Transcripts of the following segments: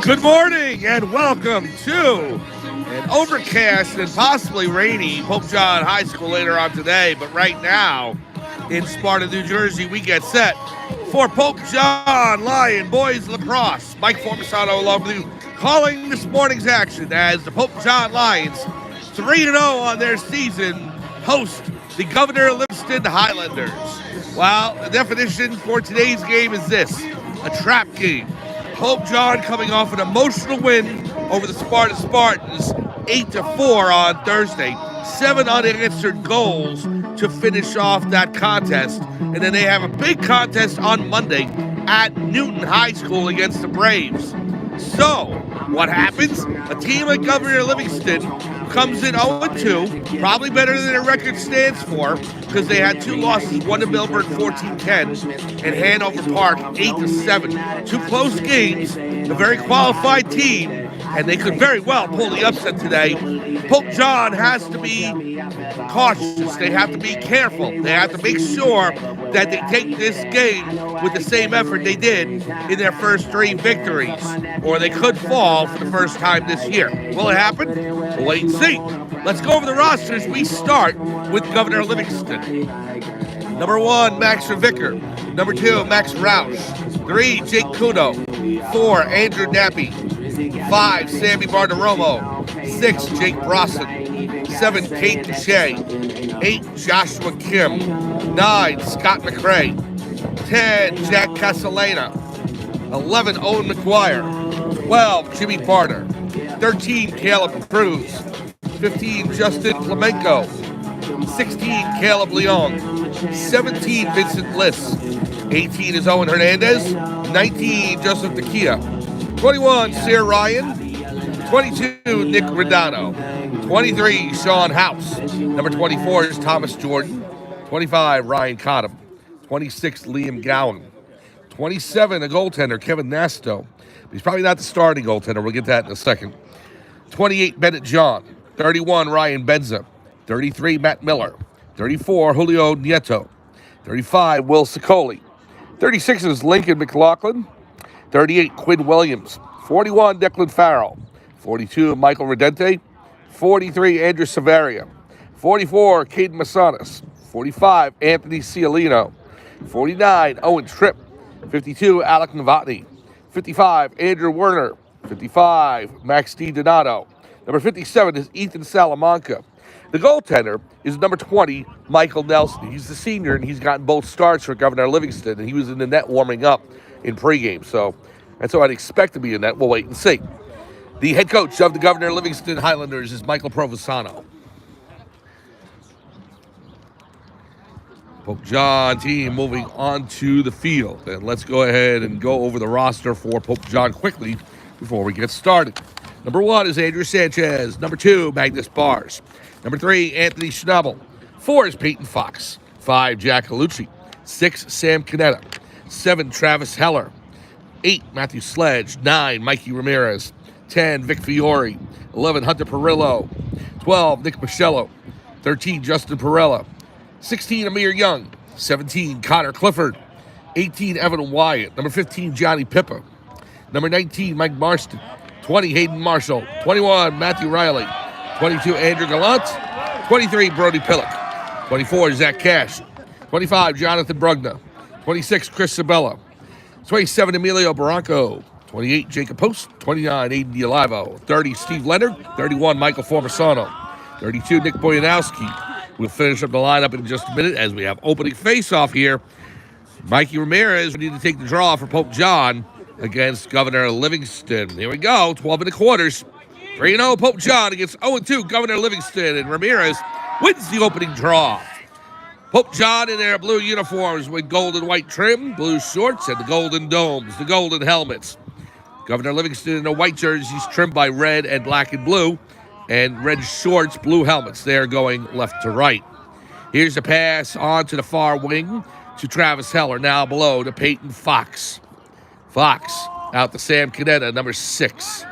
Good morning and welcome to an overcast and possibly rainy Pope John High School later on today. But right now in Sparta, New Jersey, we get set for Pope John Lion Boys Lacrosse. Mike Formisano along with you calling this morning's action as the Pope John Lions 3-0 on their season host the Governor Livingston Highlanders. Well, the definition for today's game is this: a trap game. Pope John coming off an emotional win over the Sparta Spartans, 8-4 on Thursday. 7 unanswered goals to finish off that contest. And then they have a big contest on Monday at Newton High School against the Braves. So, what happens? A team like Governor Livingston comes in 0-2, probably better than their record stands for, because they had 2 losses, one to Millburn 14-10 and Hanover Park 8-7. 2 close games, a very qualified team, and they could very well pull the upset today. Pope John has to be cautious. They have to be careful. They have to make sure that they take this game with the same effort they did in their first 3 victories, or they could fall for the first time this year. Will it happen? We'll wait and see. Let's go over the rosters. We start with Governor Livingston. Number 1, Max Vicker. Number 2, Max Roush. 3, Jake Kudo. 4, Andrew Nappy. 5, Sammy Bartiromo. 6, Jake Brosson. 7, Kate Duche. 8, Joshua Kim. 9, Scott McRae. 10, Jack Castellana. 11, Owen McGuire. 12, Jimmy Barter. 13, Caleb Cruz. 15, Justin Flamenco. 16, Caleb Leong. 17, Vincent Liss. 18 is Owen Hernandez. 19, Joseph Takia. 21, Sarah Ryan. 22, Nick Redano. 23, Sean House. Number 24 is Thomas Jordan. 25, Ryan Cottam. 26, Liam Gowan. 27, a goaltender, Kevin Nasto. He's probably not the starting goaltender. We'll get to that in a second. 28, Bennett John. 31, Ryan Benza. 33, Matt Miller. 34, Julio Nieto. 35, Will Sicoli. 36 is Lincoln McLaughlin. 38, Quinn Williams. 41, Declan Farrell. 42, Michael Redente. 43, Andrew Savaria. 44, Caden Massanas. 45, Anthony Cialino. 49, Owen Tripp. 52, Alec Novotny. 55, Andrew Werner. 55, Max D. Donato. Number 57 is Ethan Salamanca. The goaltender is number 20, Michael Nelson. He's the senior, and he's gotten both starts for Governor Livingston, and he was in the net warming up in pregame. So that's what I'd expect to be in net. We'll wait and see. The head coach of the Governor Livingston Highlanders is Michael Provenzano. Pope John team moving onto the field. And let's go ahead and go over the roster for Pope John quickly before we get started. Number 1 is Andrew Sanchez. Number 2, Magnus Bars. Number 3, Anthony Schnabel. 4 is Peyton Fox. 5, Jack Alucci. 6, Sam Canetta. 7, Travis Heller. 8, Matthew Sledge. 9, Mikey Ramirez. 10, Vic Fiore. 11, Hunter Perillo. 12, Nick Michello. 13, Justin Perella. 16, Amir Young. 17, Connor Clifford. 18, Evan Wyatt. Number 15, Johnny Pippa. Number 19, Mike Marston. 20, Hayden Marshall. 21, Matthew Riley. 22, Andrew Gallant. 23, Brody Pillock. 24, Zach Cash. 25, Jonathan Brugna. 26, Chris Sabella. 27, Emilio Barranco. 28, Jacob Post. 29, Aiden Dialivo. 30, Steve Leonard. 31, Michael Formisano. 32, Nick Boyanowski. We'll finish up the lineup in just a minute as we have opening face-off here. Mikey Ramirez ready to take the draw for Pope John against Governor Livingston. Here we go, 12 1/4. 3-0 Pope John against 0-2 Governor Livingston, and Ramirez wins the opening draw. Pope John in their blue uniforms with gold and white trim, blue shorts, and the golden domes, the golden helmets. Governor Livingston in the white jerseys trimmed by red and black and blue, and red shorts, blue helmets. They're going left to right. Here's a pass on to the far wing to Travis Heller, now below to Peyton Fox. Fox out to Sam Canetta, number 6.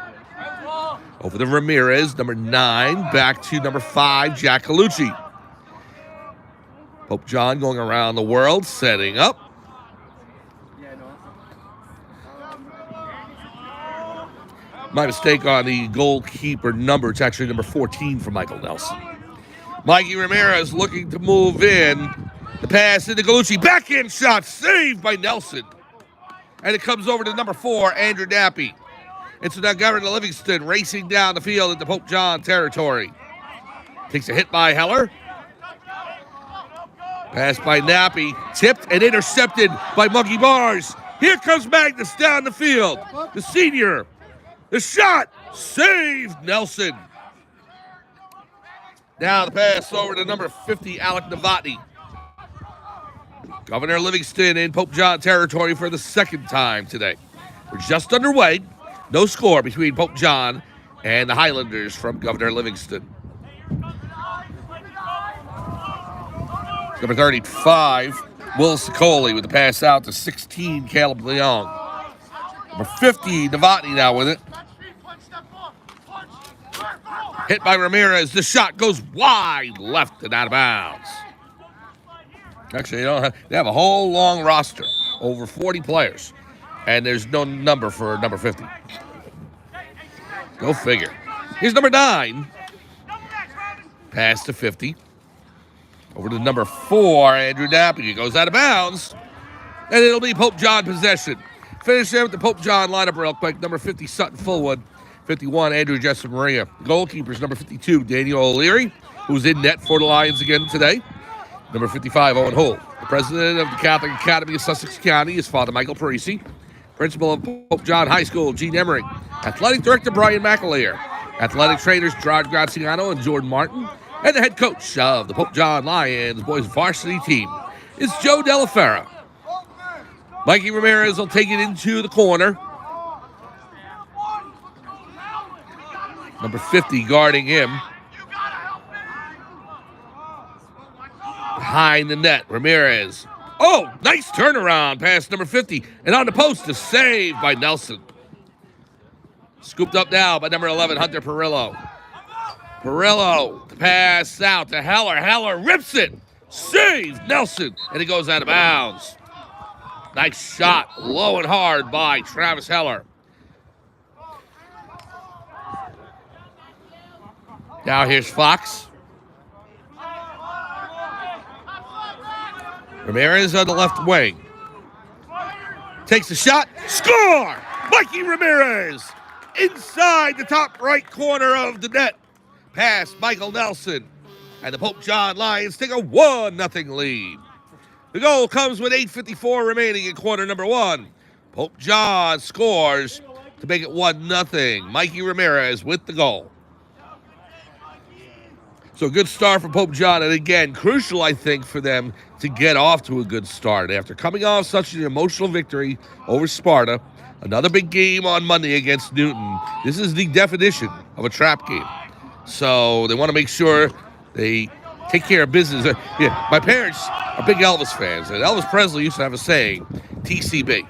Over to Ramirez, number 9. Back to number 5, Jack Alucci. Pope John going around the world, setting up. My mistake on the goalkeeper number. It's actually number 14 for Michael Nelson. Mikey Ramirez looking to move in. The pass into Galucci. Backhand shot saved by Nelson. And it comes over to number 4, Andrew Nappy. It's now Governor Livingston racing down the field into Pope John territory. Takes a hit by Heller. Pass by Nappy. Tipped and intercepted by Muggy Bars. Here comes Magnus down the field. The senior. The shot. Saved Nelson. Now the pass over to number 50, Alec Novotny. Governor Livingston in Pope John territory for the second time today. We're just underway. No score between Pope John and the Highlanders from Governor Livingston. Number 35, Will Sicoli with the pass out to 16, Caleb Leong. Number 50, Novotny now with it. Hit by Ramirez. The shot goes wide left and out of bounds. Actually, they have a whole long roster, over 40 players, and there's no number for number 50. Go figure. Here's number 9. Pass to 50. Over to number 4, Andrew Nappy. He goes out of bounds, and it'll be Pope John possession. Finish there with the Pope John lineup real quick. Number 50, Sutton Fullwood. 51, Andrew Jessup Maria. Goalkeepers, number 52, Daniel O'Leary, who's in net for the Lions again today. Number 55, Owen Hull. The president of the Catholic Academy of Sussex County is Father Michael Parisi. Principal of Pope John High School, Gene Emmerich. Athletic Director, Brian McAleer. Athletic trainers, Gerard Graziano and Jordan Martin. And the head coach of the Pope John Lions boys varsity team is Joe Delafera. Mikey Ramirez will take it into the corner. Number 50 guarding him. Behind the net, Ramirez. Oh, nice turnaround past number 50. And on the post, a save by Nelson. Scooped up now by number 11, Hunter Perillo. Perillo, the pass out to Heller. Heller rips it. Saved Nelson. And he goes out of bounds. Nice shot, low and hard by Travis Heller. Now here's Fox. Ramirez on the left wing. Takes a shot. Score! Mikey Ramirez inside the top right corner of the net. Past Michael Nelson. And the Pope John Lions take a 1-0 lead. The goal comes with 8:54 remaining in quarter number 1. Pope John scores to make it 1-0. Mikey Ramirez with the goal. So a good start for Pope John, and again, crucial, I think, for them to get off to a good start. After coming off such an emotional victory over Sparta, another big game on Monday against Newton. This is the definition of a trap game. So they want to make sure they take care of business. My parents are big Elvis fans, and Elvis Presley used to have a saying, TCB.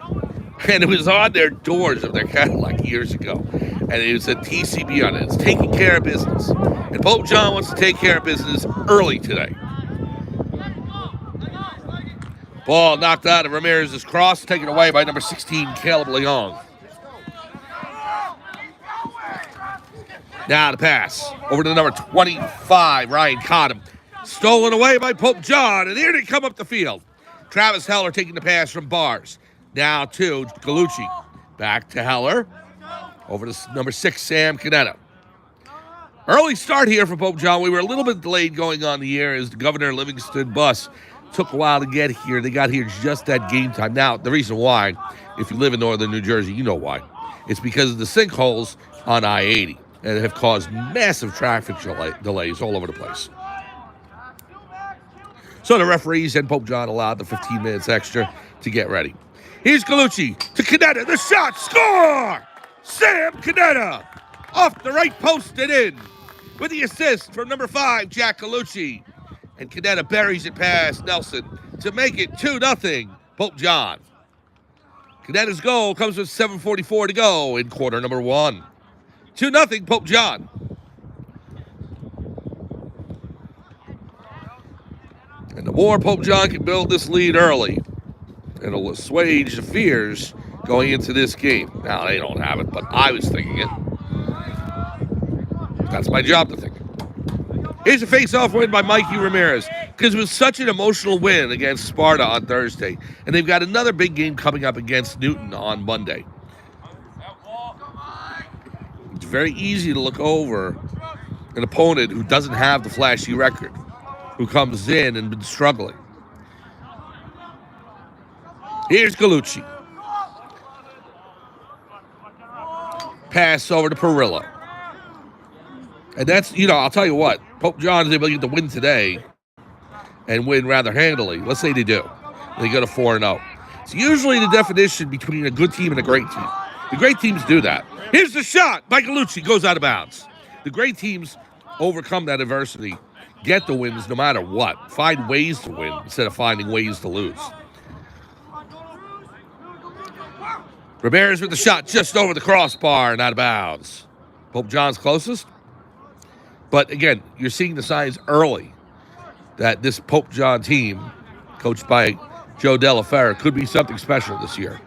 And it was on their doors of their Cadillac years ago. And it said TCB on it. It's taking care of business. And Pope John wants to take care of business early today. Ball knocked out of Ramirez's cross, taken away by number 16, Caleb Leong. Now the pass over to number 25, Ryan Cottam. Stolen away by Pope John, and here they come up the field. Travis Heller taking the pass from Bars. Now to Galucci. Back to Heller. Over to number 6, Sam Canetta. Early start here for Pope John. We were a little bit delayed going on the air as the Governor Livingston bus took a while to get here. They got here just at game time. Now, the reason why, if you live in northern New Jersey, you know why. It's because of the sinkholes on I-80 and have caused massive traffic delays all over the place. So the referees and Pope John allowed the 15 minutes extra to get ready. Here's Galucci to Canetta. The shot. Score! Sam Canetta off the right post and in with the assist from number 5, Jack Galucci. And Canetta buries it past Nelson to make it 2-0 Pope John. Canetta's goal comes with 7:44 to go in quarter number 1. 2-0 Pope John. And the more Pope John can build this lead early, it'll assuage the fears going into this game. Now, they don't have it, but I was thinking it. That's my job to think. Here's a face-off win by Mikey Ramirez because it was such an emotional win against Sparta on Thursday. And they've got another big game coming up against Newton on Monday. It's very easy to look over an opponent who doesn't have the flashy record, who comes in and been struggling. Here's Gallucci. Pass over to Perillo. And that's, I'll tell you what, Pope John is able to get the win today and win rather handily. Let's say they do. They go to 4-0. It's usually the definition between a good team and a great team. The great teams do that. Here's the shot by Gallucci, goes out of bounds. The great teams overcome that adversity, get the wins no matter what, find ways to win instead of finding ways to lose. Ramirez with the shot just over the crossbar and out of bounds. Pope John's closest. But again, you're seeing the signs early that this Pope John team, coached by Joe Delaferra, could be something special this year.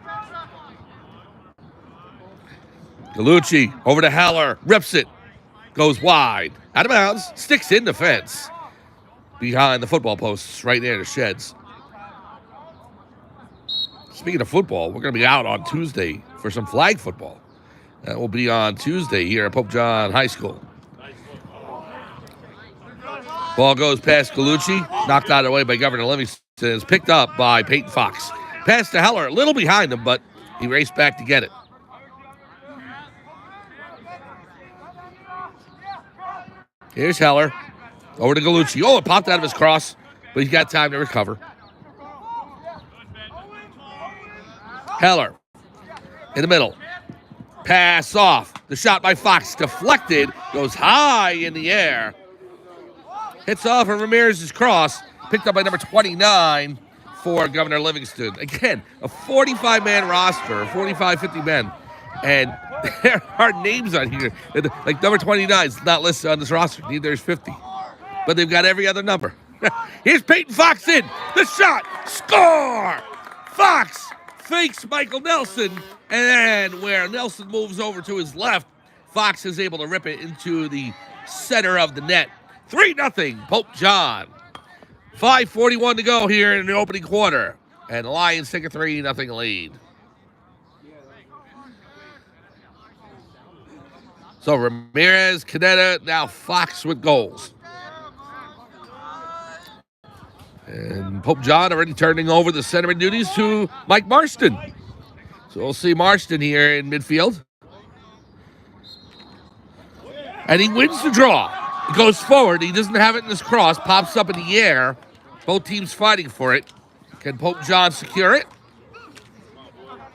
Gallucci over to Heller, rips it, goes wide, out of bounds, sticks in the fence behind the football posts right there, the sheds. Speaking of football, we're going to be out on Tuesday for some flag football. That will be on Tuesday here at Pope John High School. Ball goes past Gallucci, knocked out of the way by Governor Livingston. Is picked up by Peyton Fox. Pass to Heller, a little behind him, but he raced back to get it. Here's Heller. Over to Gallucci. Oh, it popped out of his cross, but he's got time to recover. Heller in the middle. Pass off. The shot by Fox deflected, goes high in the air. Hits off of Ramirez's cross, picked up by number 29 for Governor Livingston. Again, a 45-man roster, 45, 50 men. And there are names on here. Like number 29 is not listed on this roster. Neither there's 50. But they've got every other number. Here's Peyton Fox in. The shot. Score! Fox fakes Michael Nelson. And then where Nelson moves over to his left, Fox is able to rip it into the center of the net. 3-0, Pope John. 5:41 to go here in the opening quarter. And the Lions take a 3-0 lead. So Ramirez, Canetta, now Fox with goals. And Pope John already turning over the centerman duties to Mike Marston. So we'll see Marston here in midfield. And he wins the draw. He goes forward. He doesn't have it in his cross. Pops up in the air. Both teams fighting for it. Can Pope John secure it?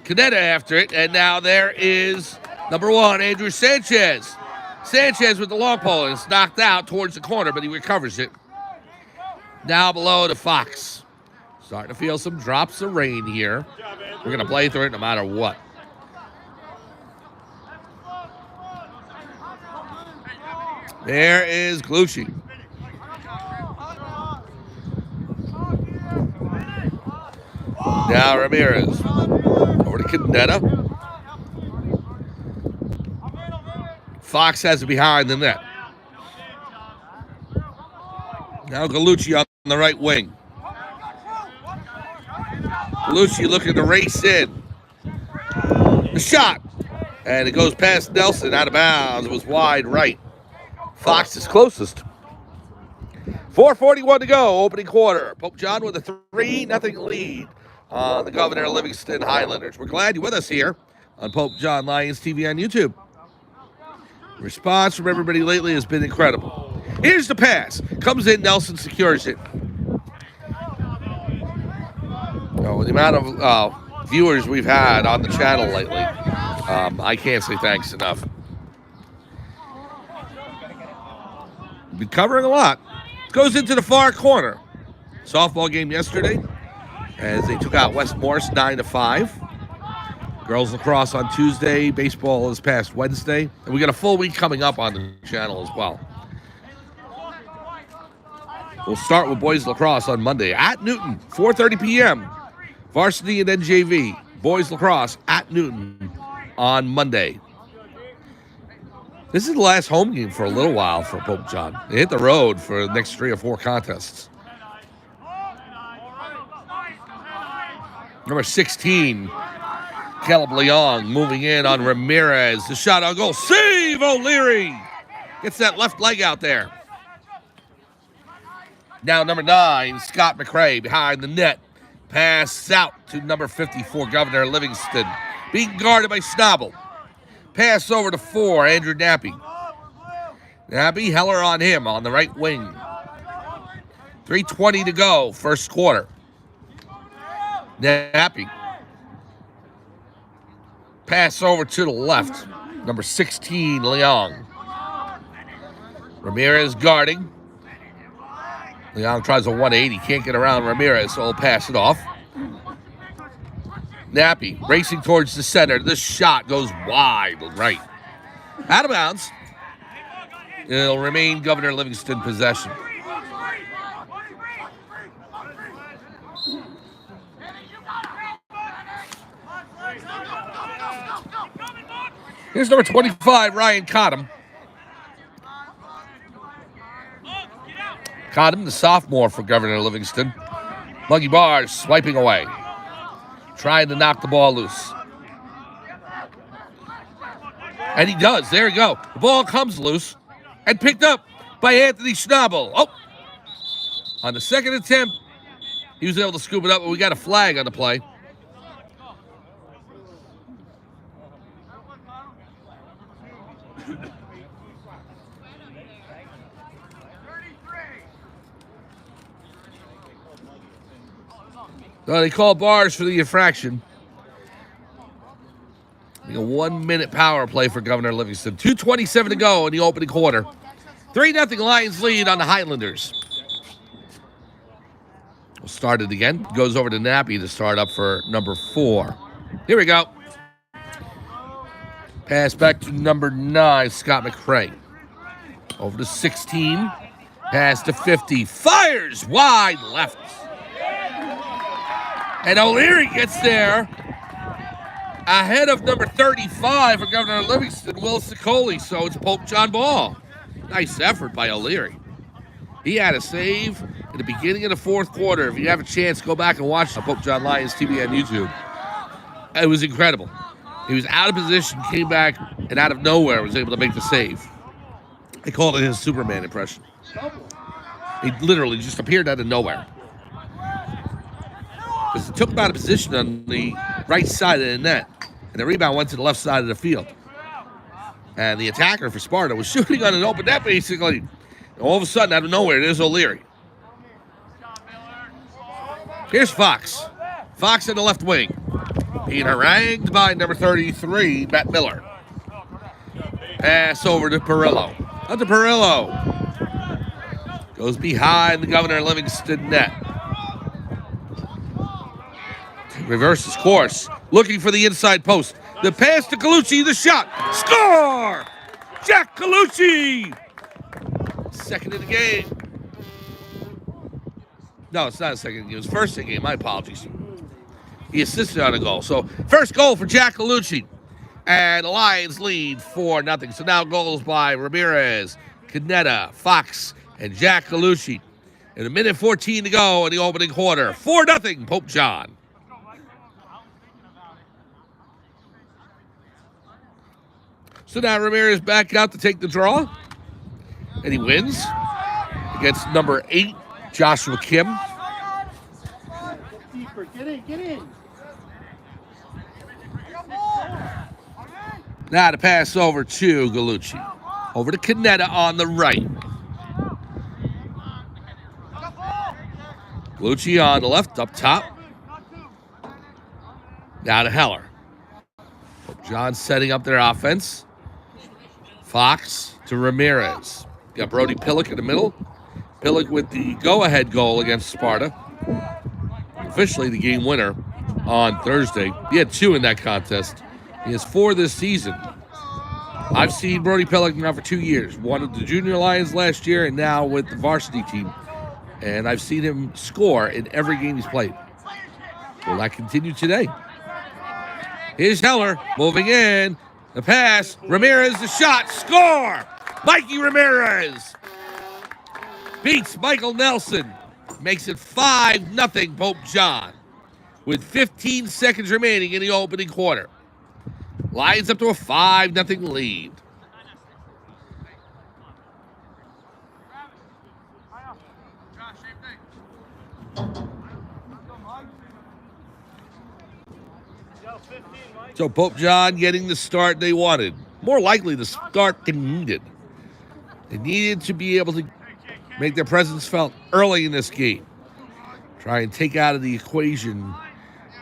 Canetta after it. And now there is number 1, Andrew Sanchez. Sanchez with the long pole. And it's knocked out towards the corner, but he recovers it. Now below to Fox. Starting to feel some drops of rain here. We're going to play through it no matter what. There is Gallucci. Now Ramirez. Over to Canetta. Fox has it behind the net. Now Gallucci on the right wing. Gallucci looking to race in. The shot. And it goes past Nelson, out of bounds. It was wide right. Fox is closest. 4:41 to go, opening quarter. Pope John with a 3-0 lead on the Governor Livingston Highlanders. We're glad you're with us here on Pope John Lions TV on YouTube. Response from everybody lately has been incredible. Here's the pass. Comes in, Nelson secures it. The amount of viewers we've had on the channel lately, I can't say thanks enough. We've been covering a lot. Goes into the far corner. Softball game yesterday as they took out West Morris 9-5. Girls lacrosse on Tuesday. Baseball is past Wednesday. And we got a full week coming up on the channel as well. We'll start with boys lacrosse on Monday at Newton, 4:30 p.m. Varsity and then JV. Boys lacrosse at Newton on Monday. This is the last home game for a little while for Pope John. They hit the road for the next 3 or 4 contests. Number 16, Caleb Leong moving in on Ramirez. The shot on goal. Save O'Leary. Gets that left leg out there. Now number 9, Scott McRae behind the net. Pass out to number 54, Governor Livingston. Being guarded by Schnabel. Pass over to 4, Andrew Nappy. Nappy, Heller on him on the right wing. 3:20 to go, first quarter. Nappy. Pass over to the left. Number 16, Leong. Ramirez guarding. Leong tries a 180. Can't get around Ramirez, so he'll pass it off. Nappy racing towards the center. This shot goes wide right. Out of bounds. It'll remain Governor Livingston possession. Here's number 25, Ryan Cottam. Cottam, the sophomore for Governor Livingston. Muggy Bars swiping away. Trying to knock the ball loose. And he does. There you go. The ball comes loose and picked up by Anthony Schnabel. Oh! On the second attempt, he was able to scoop it up, but we got a flag on the play. So they call Bars for the infraction. A 1-minute power play for Governor Livingston. 2:27 to go in the opening quarter. 3-0 Lions lead on the Highlanders. We'll start it again. Goes over to Nappy to start up for number 4. Here we go. Pass back to number 9, Scott McRae. Over to 16. Pass to 50. Fires wide left. And O'Leary gets there ahead of number 35 for Governor Livingston, Will Sicoli. So it's Pope John ball. Nice effort by O'Leary. He had a save in the beginning of the fourth quarter. If you have a chance, go back and watch the Pope John Lions TV on YouTube. It was incredible. He was out of position, came back, and out of nowhere was able to make the save. They called it his Superman impression. He literally just appeared out of nowhere. Because it took him out of position on the right side of the net, and the rebound went to the left side of the field. And the attacker for Sparta was shooting on an open net, basically. And all of a sudden, out of nowhere, there's O'Leary. Here's Fox. Fox in the left wing. Being harangued by number 33, Matt Miller. Pass over to Perillo. Out to Perillo. Goes behind the Governor Livingston net. Reverses course. Looking for the inside post. The pass to Colucci. The shot. Score! Jack Colucci! Second in the game. No, it's not a second in the game. It was first in the game. My apologies. He assisted on a goal. So, first goal for Jack Colucci. And the Lions lead 4-0. So now goals by Ramirez, Canetta, Fox, and Jack Colucci. And 1:14 to go in the opening quarter. 4-0 Pope John. So now Ramirez back out to take the draw. And he wins against number 8, Joshua Kim. Get in. Now to pass over to Galucci. Over to Canetta on the right. Galucci on the left, up top. Now to Heller. John setting up their offense. Fox to Ramirez. Got Brody Pillock in the middle. Pillock with the go-ahead goal against Sparta. Officially the game winner on Thursday. He had 2 in that contest. He has 4 this season. I've seen Brody Pillock now for 2 years. One of the junior Lions last year and now with the varsity team. And I've seen him score in every game he's played. Will that continue today? Here's Heller moving in. The pass, Ramirez, the shot, score! Mikey Ramirez beats Michael Nelson, makes it 5-0 Pope John with 15 seconds remaining in the opening quarter. Lions up to a 5-0 lead. So Pope John getting the start they wanted. More likely the start they needed. They needed to be able to make their presence felt early in this game. Try and take out of the equation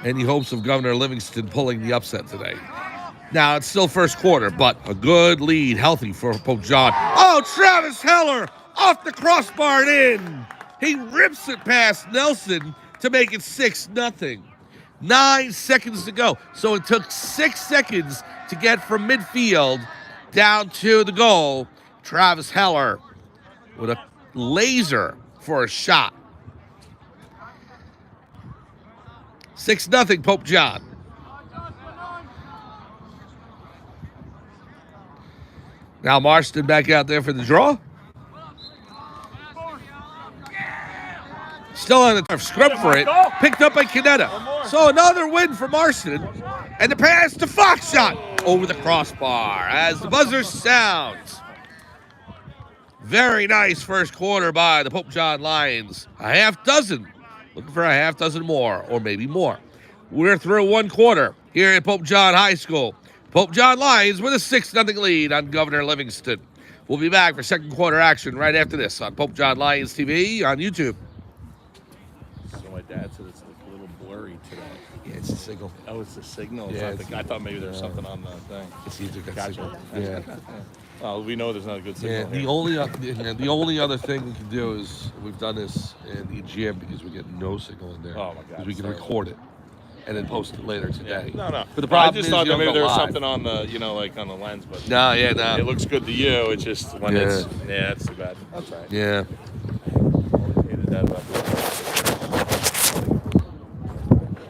any hopes of Governor Livingston pulling the upset today. Now, it's still first quarter, but a good lead, healthy for Pope John. Oh, Travis Heller off the crossbar and in. He rips it past Nelson to make it 6-0. 9 seconds to go. So it took 6 seconds to get from midfield down to the goal. Travis Heller with a laser for a shot. 6-0 Pope John. Now Marston back out there for the draw. Still on the turf, scrub for it. Picked up by Canetta. So another win for Marston. And the pass to Foxshot over the crossbar as the buzzer sounds. Very nice first quarter by the Pope John Lions. A half dozen. Looking for a half dozen more, or maybe more. We're through one quarter here at Pope John High School. Pope John Lions with a 6-0 lead on Governor Livingston. We'll be back for second quarter action right after this on Pope John Lions TV on YouTube. So my dad said it's like a little blurry today. Yeah, it's a signal. Oh, it's the signal. Yeah, I thought maybe there was something on the thing. It's either good Gotcha. signal. Yeah. Well, we know there's not a good Yeah, signal. the only other thing we can do is we've done this in the gym because we get no signal in there. Oh my God, Because we can terrible. record it and then post it later today. No. But the problem I just is thought you that don't maybe go there was live. something on the, like on the lens, but No. it looks good to you. It's just when it's, it's too bad. That's right. Yeah. Hated that about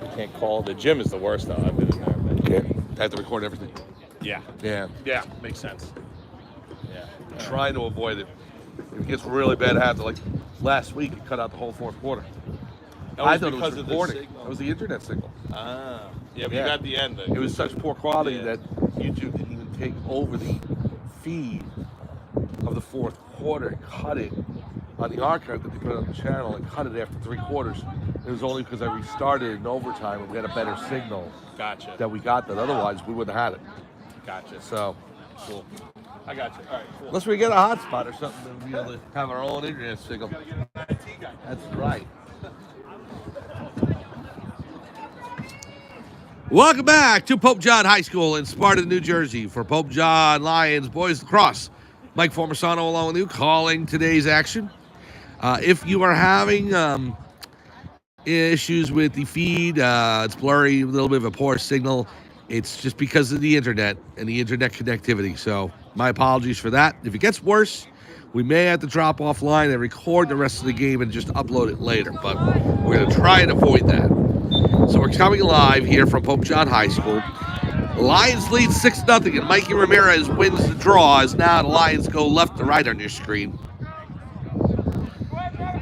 you can't call. The gym is the worst though. I've been in there. But I have to record everything. Yeah. Yeah. Yeah. Makes sense. Yeah. Trying to avoid it. If it gets really bad, I have to, like last week, it cut out the whole fourth quarter. I thought it was because of the recording. signal. It was the internet signal. Ah. Yeah, but Yeah. you got the end. It was such poor quality Yeah. that YouTube didn't even take over the feed of the fourth quarter and cut it on the archive that they put on the channel and cut it after 3 quarters. It was only because I restarted in overtime and we had a better signal Gotcha. that we got that. Otherwise, we wouldn't have had it. Gotcha. So, Cool. I got you. All right, cool. unless we get a hotspot or something, then we'll be able to have our own internet signal. That's right. Welcome back to Pope John High School in Sparta, New Jersey for Pope John Lions Boys Lacrosse. Mike Formasano along with you calling today's action. If you are having issues with the feed, it's blurry, a little bit of a poor signal, it's just because of the internet and the internet connectivity. So my apologies for that. If it gets worse, we may have to drop offline and record the rest of the game and just upload it later. But we're going to try and avoid that. So we're coming live here from Pope John High School. Lions lead 6-0, and Mikey Ramirez wins the draw as now the Lions go left to right on your screen.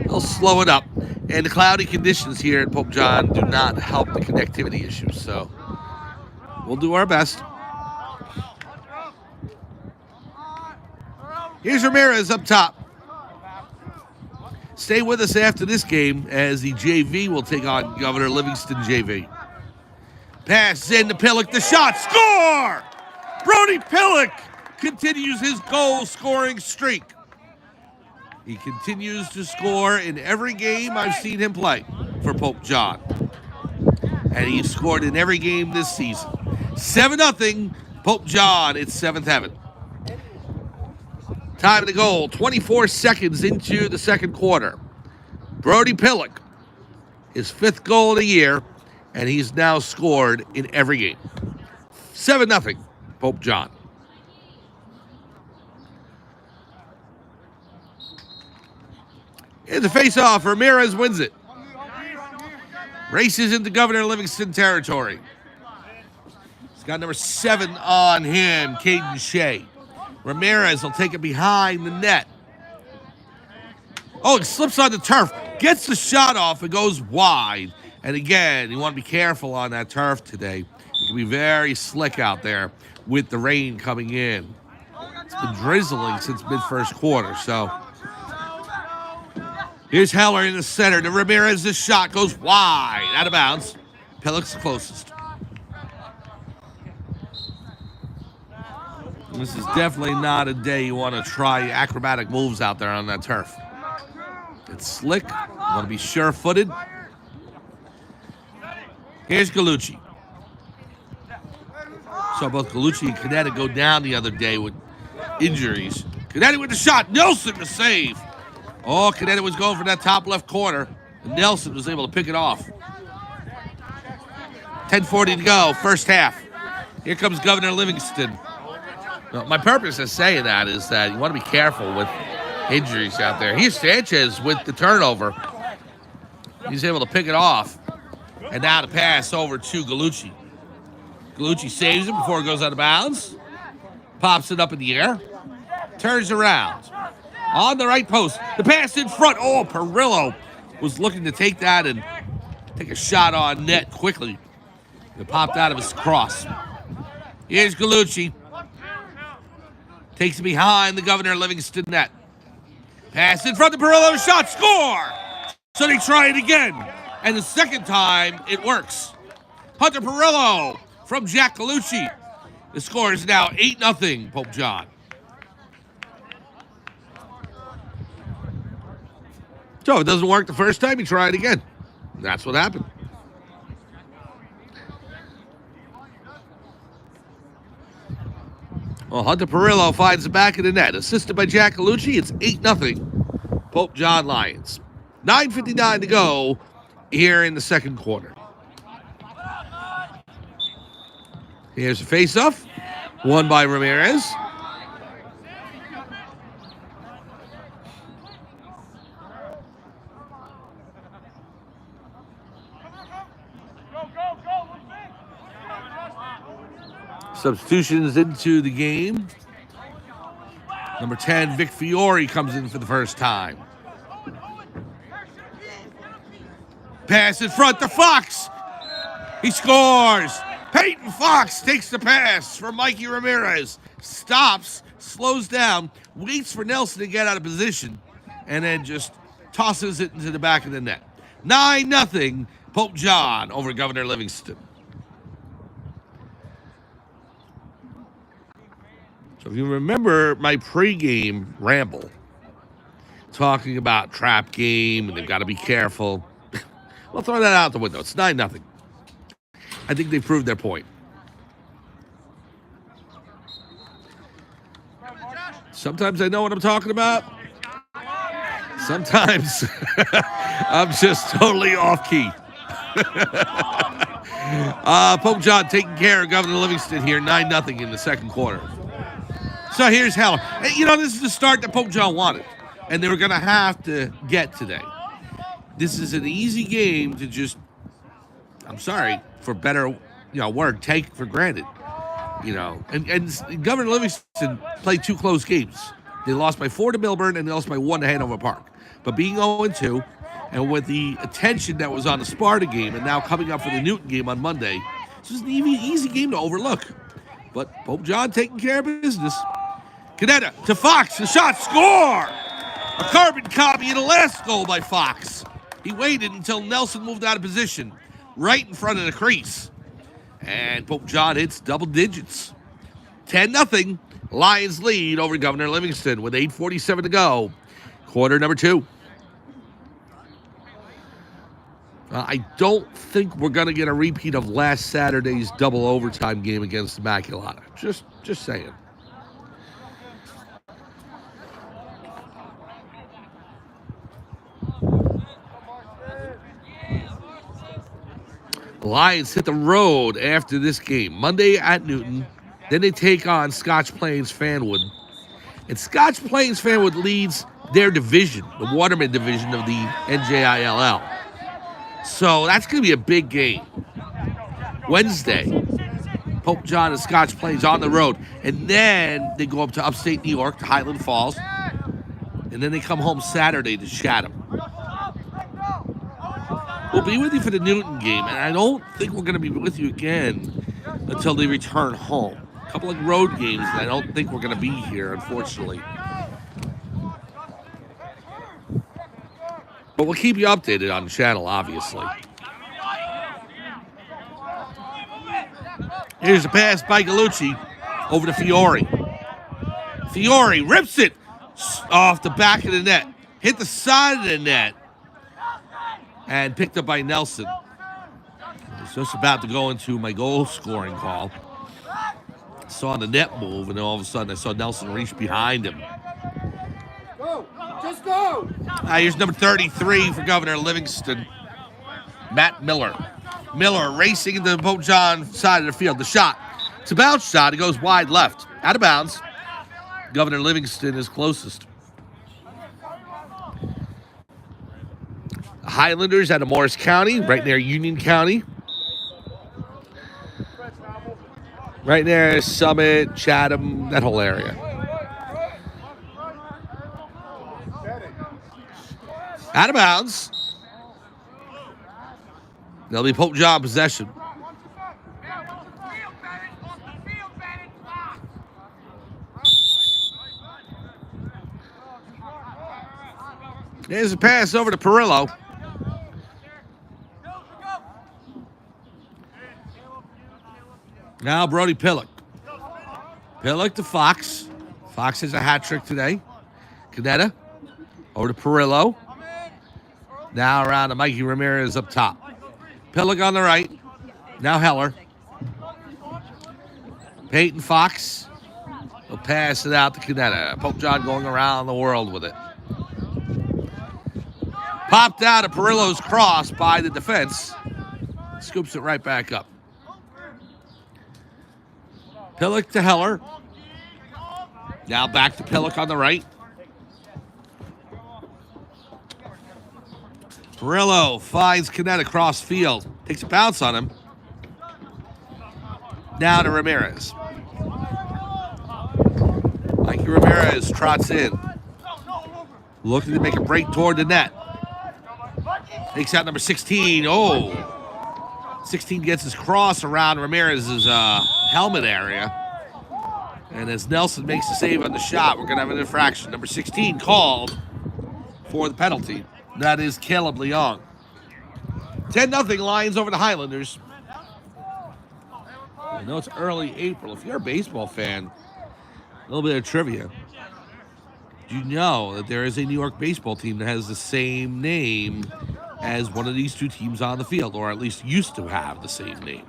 They'll slow it up. And the cloudy conditions here at Pope John do not help the connectivity issues. So we'll do our best. Here's Ramirez up top. Stay with us after this game as the JV will take on Governor Livingston JV. Pass in to Pillock, the shot, score! Brody Pillock continues his goal-scoring streak. He continues to score in every game I've seen him play for Pope John. And he's scored in every game this season. 7-0, Pope John, it's 7th heaven. Time of the goal, 24 seconds into the second quarter. Brody Pillock, his 5th goal of the year, and he's now scored in every game. 7-0, Pope John. In the face-off, Ramirez wins it. Races into Governor Livingston territory. He's Got number 7 on him, Caden Shea. Ramirez will take it behind the net. Oh, it slips on the turf. Gets the shot off. It goes wide. And again, you want to be careful on that turf today. It can be very slick out there with the rain coming in. It's been drizzling since mid-first quarter, so. Here's Heller in the center. To Ramirez, this shot goes wide. Out of bounds. Pellick's closest. This is definitely not a day you want to try acrobatic moves out there on that turf. It's slick. You want to be sure-footed. Here's Gallucci. Saw both Gallucci and Canetti go down the other day with injuries. Canetti with the shot. Nelson to save. Oh, Canetti was going for that top left corner. And Nelson was able to pick it off. 10:40 to go, first half. Here comes Governor Livingston. Well, my purpose of saying that is that you want to be careful with injuries out there. Here's Sanchez with the turnover. He's able to pick it off. And now the pass over to Gallucci. Gallucci saves it before it goes out of bounds. Pops it up in the air. Turns around. On the right post. The pass in front. Oh, Perillo was looking to take that and take a shot on net quickly. It popped out of his cross. Here's Gallucci. Takes it behind the Governor Livingston net. Pass in front of Perillo. Shot. Score! So they try it again. And the second time, it works. Hunter Perillo from Jack Gallucci. The score is now 8-0, Pope John. So if it doesn't work the first time, you try it again. That's what happened. Well, Hunter Perillo finds the back of the net. Assisted by Jack Gallucci, it's 8-0, Pope John Lions. 9:59 to go here in the second quarter. Here's a face-off. Won by Ramirez. Substitutions into the game. Number 10, Vic Fiore comes in for the first time. Pass in front to Fox. He scores. Peyton Fox takes the pass from Mikey Ramirez. Stops, slows down, waits for Nelson to get out of position, and then just tosses it into the back of the net. 9-0, Pope John over Governor Livingston. So if you remember my pregame ramble, talking about trap game, and they've got to be careful, I'll throw that out the window. It's 9-0. I think they've proved their point. Sometimes I know what I'm talking about. Sometimes I'm just totally off key. Pope John taking care of Governor Livingston here, 9-0 in the second quarter. So here's Heller. You know, this is the start that Pope John wanted, and they were going to have to get today. This is an easy game to just, I'm sorry for better, word, take for granted. And Governor Livingston played 2 close games. They lost by 4 to Milburn, and they lost by 1 to Hanover Park. But being 0-2, and with the attention that was on the Sparta game, and now coming up for the Newton game on Monday, this is an easy game to overlook. But Pope John taking care of business. Canetta to Fox, the shot, score! A carbon copy of the last goal by Fox. He waited until Nelson moved out of position, right in front of the crease. And Pope John hits double digits. 10-0, Lions lead over Governor Livingston with 8:47 to go. Quarter number 2. I don't think we're going to get a repeat of last Saturday's double overtime game against Immaculata. Just saying. The Lions hit the road after this game. Monday at Newton. Then they take on Scotch Plains Fanwood. And Scotch Plains Fanwood leads their division, the Waterman division of the NJILL. So that's going to be a big game. Wednesday, Pope John and Scotch Plains on the road. And then they go up to upstate New York, to Highland Falls. And then they come home Saturday to Chatham. We'll be with you for the Newton game, and I don't think we're going to be with you again until they return home. A couple of road games, and I don't think we're going to be here, unfortunately. But we'll keep you updated on the channel, obviously. Here's a pass by Gallucci over to Fiore. Fiore rips it off the back of the net. Hit the side of the net. And picked up by Nelson. It's just about to go into my goal scoring call. Saw the net move, and then all of a sudden I saw Nelson reach behind him. Go! Just go! Here's number 33 for Governor Livingston, Matt Miller. Miller racing into the Pope John side of the field. The shot. It's a bounce shot. It goes wide left. Out of bounds. Governor Livingston is closest. The Highlanders out of Morris County, right near Union County. Right there, Summit, Chatham, that whole area. Out of bounds. There'll be Pope John possession. There's a pass over to Perillo. Now Brody Pillock. Pillock to Fox. Fox has a hat trick today. Canetta over to Perillo. Now around to Mikey Ramirez up top. Pillock on the right. Now Heller. Peyton Fox will pass it out to Canetta. Pope John going around the world with it. Popped out of Perillo's cross by the defense. Scoops it right back up. Pillock to Heller. Now back to Pillock on the right. Perillo finds Canetta cross field. Takes a bounce on him. Now to Ramirez. Mikey Ramirez trots in. Looking to make a break toward the net. Takes out number 16. Oh. 16 gets his cross around Ramirez's helmet area. And as Nelson makes the save on the shot, we're going to have an infraction. Number 16 called for the penalty. That is Caleb Leong. 10-0 Lions over the Highlanders. I know it's early April. If you're a baseball fan, a little bit of trivia. Do you know that there is a New York baseball team that has the same name as one of these two teams on the field, or at least used to have the same name?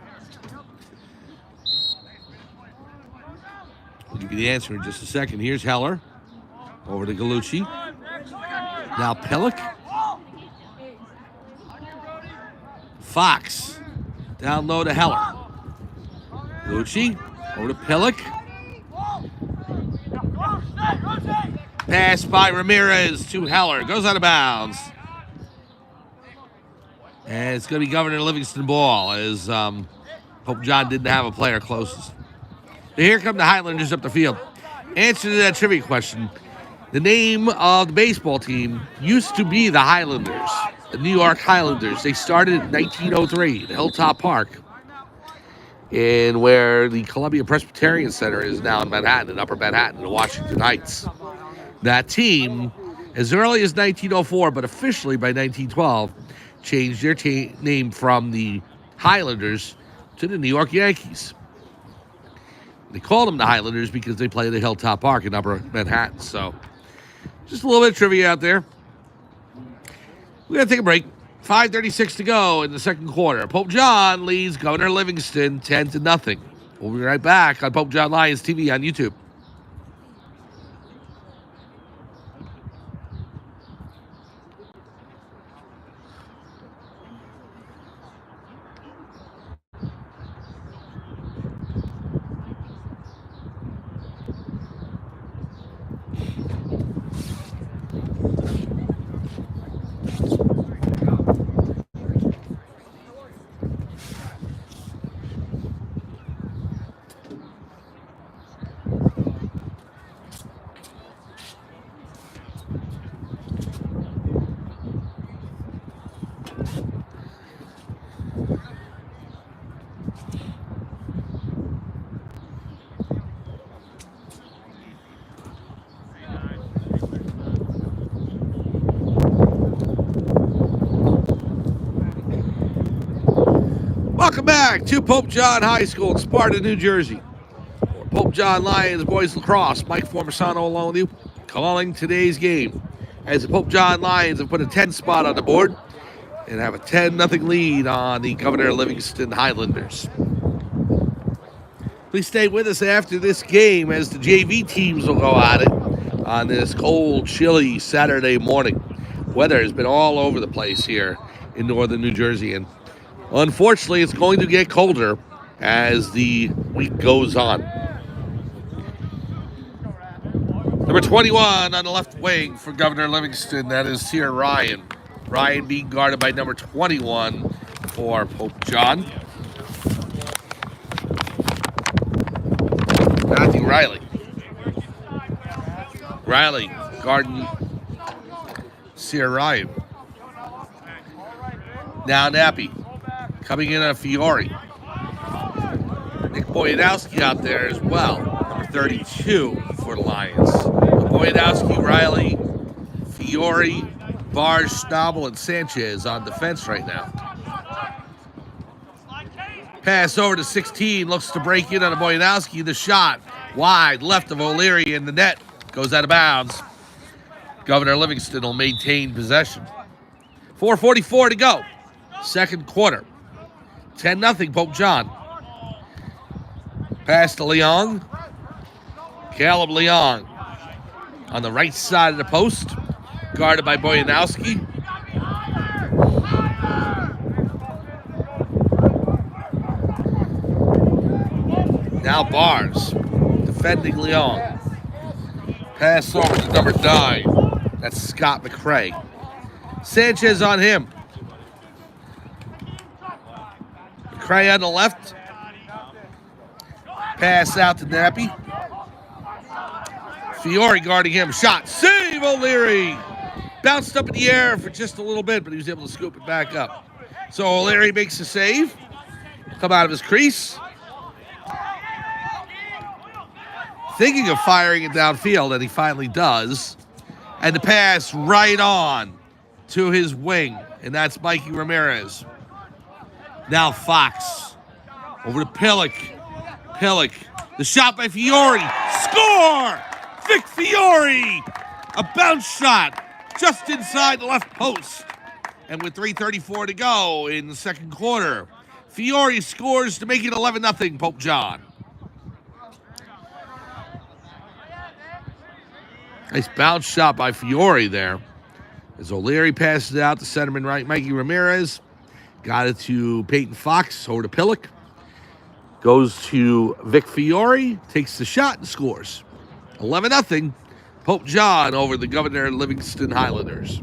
I'll give you the answer in just a second. Here's Heller. Over to Gallucci. Now Pillock. Fox. Down low to Heller. Gallucci. Over to Pillock. Pass by Ramirez to Heller. Goes out of bounds. And it's going to be Governor Livingston ball, as Pope John didn't have a player closest. So here come the Highlanders up the field. Answer to that trivia question. The name of the baseball team used to be the Highlanders, the New York Highlanders. They started in 1903 at Hilltop Park, in where the Columbia Presbyterian Center is now in Manhattan, in Upper Manhattan, in Washington Heights. That team, as early as 1904, but officially by 1912, changed their name from the Highlanders to the New York Yankees. They called them the Highlanders because they played at Hilltop Park in Upper Manhattan. So, just a little bit of trivia out there. We're going to take a break. 5:36 to go in the second quarter. Pope John leads Governor Livingston 10-0. We'll be right back on Pope John Lions TV on YouTube. back to Pope John High School in Sparta, New Jersey. Pope John Lions boys lacrosse. Mike Formisano along with you, calling today's game as the Pope John Lions have put a 10 spot on the board and have a 10-0 lead on the Governor Livingston Highlanders. Please stay with us after this game as the JV teams will go at it on this cold, chilly Saturday morning. Weather has been all over the place here in northern New Jersey, and unfortunately, it's going to get colder as the week goes on. Number 21 on the left wing for Governor Livingston, that is here Ryan. Ryan being guarded by number 21 for Pope John. Matthew Riley. Riley guarding Sierra Ryan. Now Nappy. Coming in on Fiore. Nick Boyanowski out there as well. Number 32 for the Lions. Boyanowski, Riley, Fiore, Barge, Schnabel, and Sanchez on defense right now. Pass over to 16. Looks to break in on a Boyanowski. The shot wide left of O'Leary in the net. Goes out of bounds. Governor Livingston will maintain possession. 4:44 to go. Second quarter. 10-0 Pope John. Pass to Leong. Caleb Leong on the right side of the post. Guarded by Boyanowski. Now Bars. Defending Leong. Pass over to number 9. That's Scott McCray. Sanchez on him. McCray on the left. Pass out to Nappy. Fiore guarding him. Shot. Save O'Leary. Bounced up in the air for just a little bit, but he was able to scoop it back up. So O'Leary makes a save. Come out of his crease. Thinking of firing it downfield, and he finally does. And the pass right on to his wing, and that's Mikey Ramirez. Now Fox. Over to Pillock. Pillock. The shot by Fiore. Score! Vic Fiore! A bounce shot just inside the left post. And with 3:34 to go in the second quarter, Fiore scores to make it 11-0 Pope John. Nice bounce shot by Fiore there. As O'Leary passes it out to centerman right, Mikey Ramirez. Got it to Peyton Fox, over to Pillock. Goes to Vic Fiore, takes the shot and scores. 11-0, Pope John over the Governor Livingston Highlanders.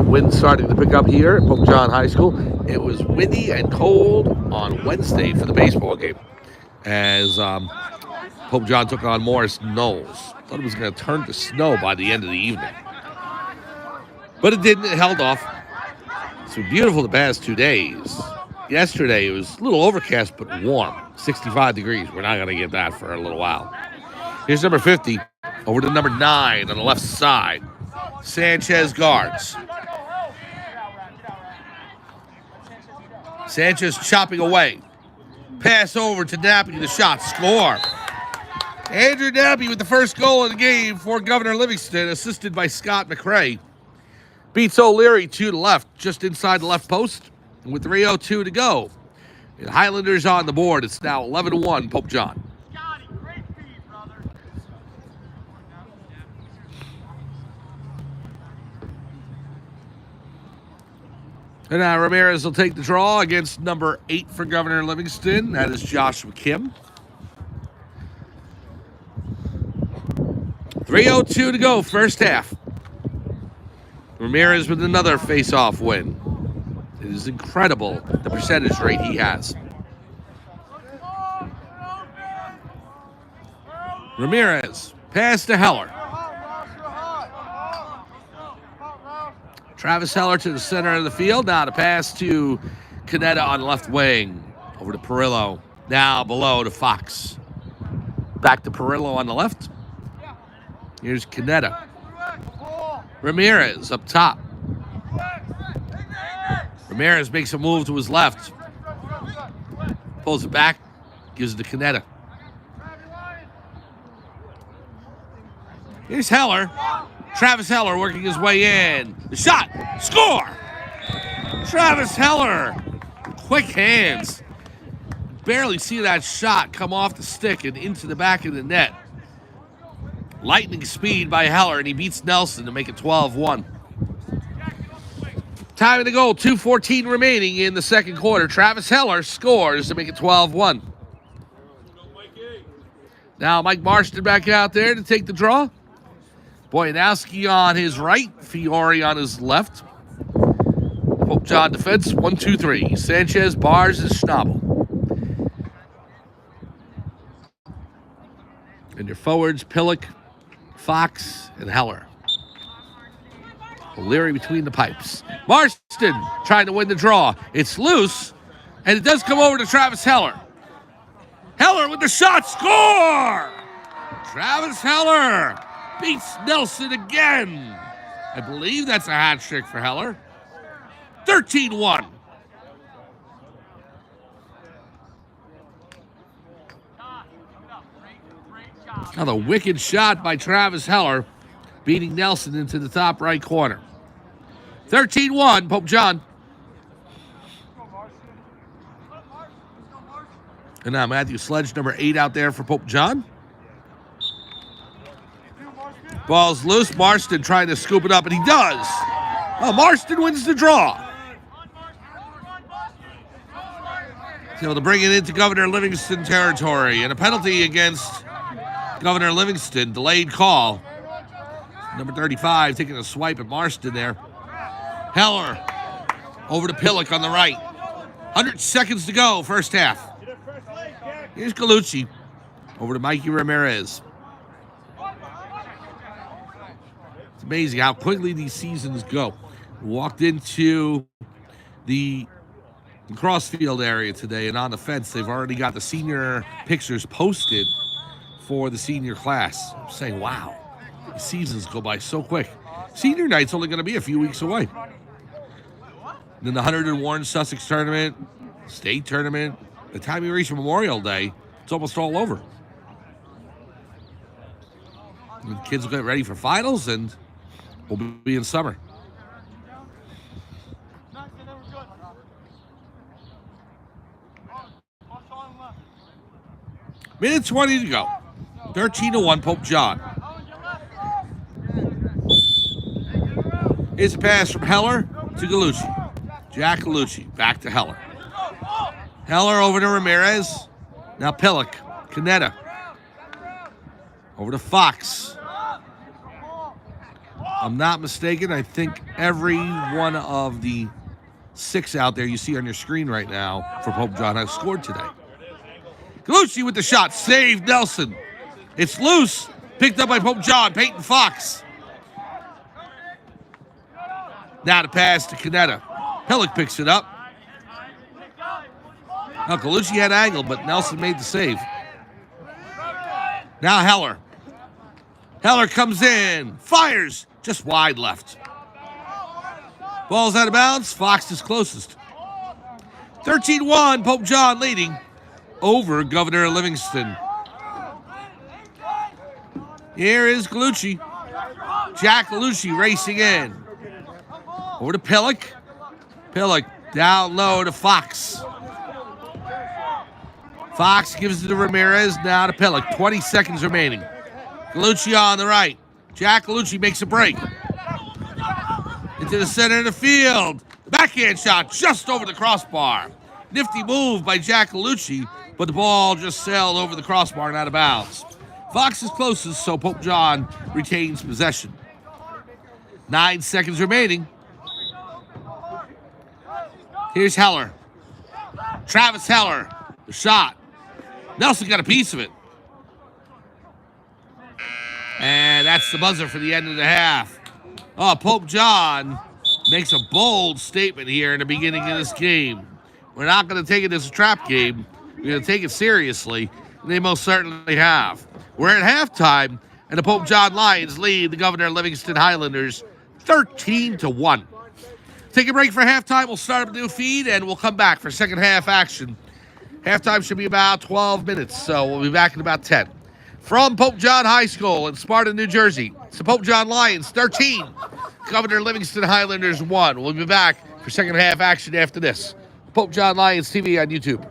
Wind starting to pick up here at Pope John High School. It was windy and cold on Wednesday for the baseball game as Pope John took on Morris Knowles. Thought it was going to turn to snow by the end of the evening. But it didn't. It held off. It's been beautiful the past 2 days. Yesterday, it was a little overcast but warm. 65 degrees. We're not going to get that for a little while. Here's number 50. Over to number 9 on the left side. Sanchez guards. Sanchez chopping away. Pass over to Nappy. The shot. Score. Andrew Nappy with the first goal of the game for Governor Livingston, assisted by Scott McCray. Beats O'Leary to the left, just inside the left post. And with 3:02 to go, the Highlanders on the board. It's now 11-1 Pope John. And now Ramirez will take the draw against number 8 for Governor Livingston. That is Joshua Kim. 3:02 to go, first half. Ramirez with another face-off win. It is incredible the percentage rate he has. Ramirez, pass to Heller. Travis Heller to the center of the field. Now to pass to Canetta on the left wing. Over to Perillo. Now below to Fox. Back to Perillo on the left. Here's Canetta. Ramirez up top. Ramirez makes a move to his left. Pulls it back. Gives it to Canetta. Here's Heller. Travis Heller working his way in. The shot. Score! Travis Heller. Quick hands. Barely see that shot come off the stick and into the back of the net. Lightning speed by Heller, and he beats Nelson to make it 12-1. Time of the goal, 2:14 remaining in the second quarter. Travis Heller scores to make it 12-1. Now Mike Marston back out there to take the draw. Boyanowski on his right, Fiore on his left. Pope John defense, 1-2-3. Sanchez, Bars, and Schnabel. And your forwards, Pillock, Fox, and Heller. O'Leary between the pipes. Marston trying to win the draw. It's loose, and it does come over to Travis Heller. Heller with the shot, score! Travis Heller beats Nelson again. I believe that's a hat trick for Heller. 13-1. Another wicked shot by Travis Heller, beating Nelson into the top right corner. 13-1, Pope John. And now Matthew Sledge, number 8 out there for Pope John. Ball's loose. Marston trying to scoop it up, and he does. Oh, Marston wins the draw. He's able to bring it into Governor Livingston territory, and a penalty against Governor Livingston. Delayed call. Number 35 taking a swipe at Marston there. Heller over to Pillock on the right. 100 seconds to go, first half. Here's Galucci over to Mikey Ramirez. It's amazing how quickly these seasons go. Walked into the Lacrosse field area today, and on the fence, they've already got the senior pictures posted for the senior class. I'm saying, wow, these seasons go by so quick. Senior night's only going to be a few weeks away. And then the 100 and Warren Sussex tournament, state tournament. By the time you reach Memorial Day, it's almost all over. And the kids will get ready for finals, and we'll be in summer. Minute 20 to go. 13-1, Pope John. Here's a pass from Heller to Galucci. Jack Galucci back to Heller. Heller over to Ramirez. Now Pillock. Canetta. Over to Fox. I'm not mistaken, I think every one of the 6 out there you see on your screen right now for Pope John has scored today. Galucci with the shot. Saved Nelson. It's loose. Picked up by Pope John. Peyton Fox. Now to pass to Canetta. Pillock picks it up. Now Galucci had angle, but Nelson made the save. Now Heller. Heller comes in. Fires. Just wide left. Ball's out of bounds. Fox is closest. 13-1. Pope John leading over Governor Livingston. Here is Galucci. Jack Galucci racing in. Over to Pillock. Pillock down low to Fox. Fox gives it to Ramirez. Now to Pillock. 20 seconds remaining. Galucci on the right. Jack Galucci makes a break. Into the center of the field. Backhand shot just over the crossbar. Nifty move by Jack Galucci, but the ball just sailed over the crossbar and out of bounds. Fox is closest, so Pope John retains possession. 9 seconds remaining. Here's Heller. Travis Heller. The shot. Nelson got a piece of it. And that's the buzzer for the end of the half. Oh, Pope John makes a bold statement here in the beginning of this game. We're not going to take it as a trap game. We're going to take it seriously. And they most certainly have. We're at halftime, and the Pope John Lions lead the Governor Livingston Highlanders 13-1. take a break for halftime. We'll start up a new feed, and we'll come back for second half action. Halftime should be about 12 minutes, so we'll be back in about 10. From Pope John High School in Sparta, New Jersey, it's the Pope John Lions 13, Governor Livingston Highlanders 1. We'll be back for second half action after this. Pope John Lions TV on YouTube.